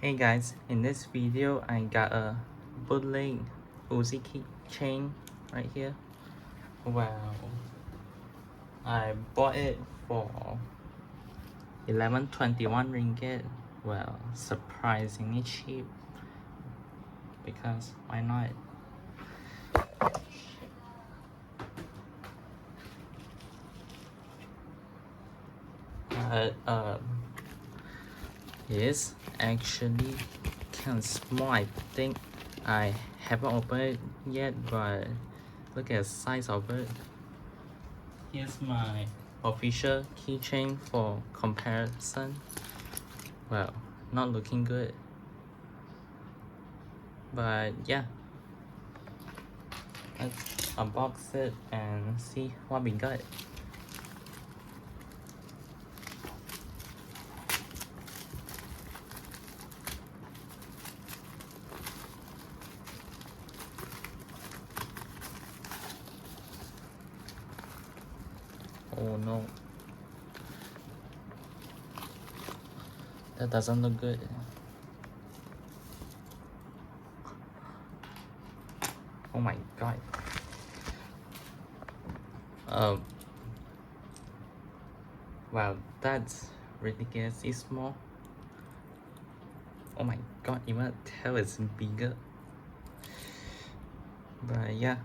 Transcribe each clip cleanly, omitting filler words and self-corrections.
Hey guys, in this video I got a bootleg Uzi Keychain right here. Well, I bought it for 1121 ringgit. Well, surprisingly cheap because why not? But it's actually kind of small. I think I haven't opened it yet, but look at the size of it. Here's my official keychain for comparison. Well, not looking good, but yeah, let's unbox it and see what we got. Oh no, that doesn't look good. Oh my god. Wow, that's ridiculously small. Oh my god, even the tail is bigger. But yeah,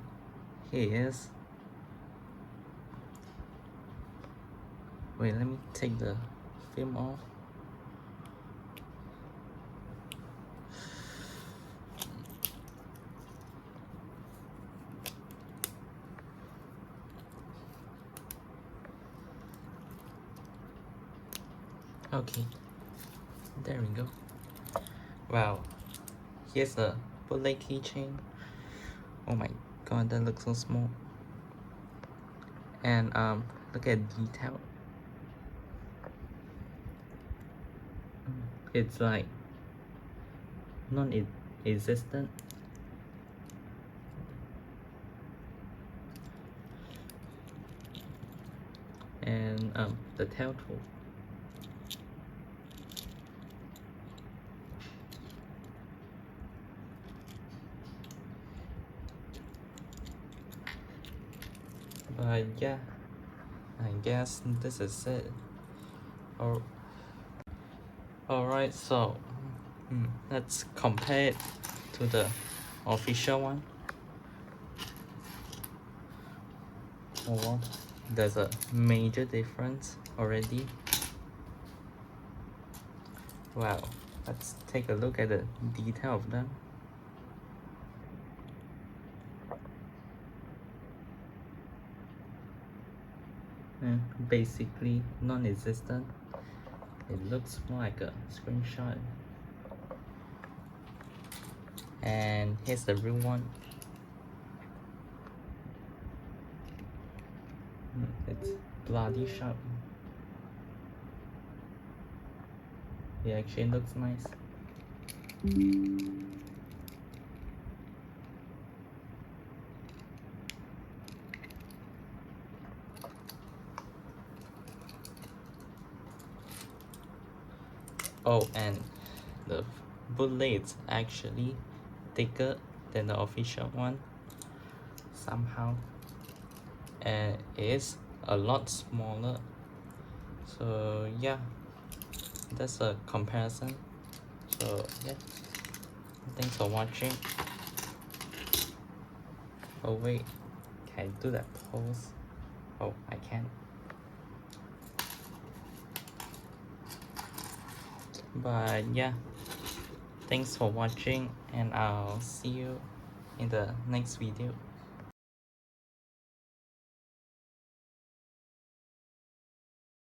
here it is. Wait, let me take the film off. Okay, there we go. Wow, here's a bootleg keychain. Oh my god, that looks so small. And look at detail. It's like non-existent. And the tail tool. But yeah, I guess this is it. Alright, so let's compare it to the official one. Oh, there's a major difference already. Wow, let's take a look at the detail of them. Basically non-existent. It looks more like a screenshot. And here's the real one. It's bloody sharp. It actually looks nice. Oh, and the bootleg is actually thicker than the official one somehow, and it is a lot smaller. So yeah, that's a comparison. So yeah, thanks for watching. Oh wait, can I do that pose? Oh, I can. But yeah, thanks for watching, and I'll see you in the next video.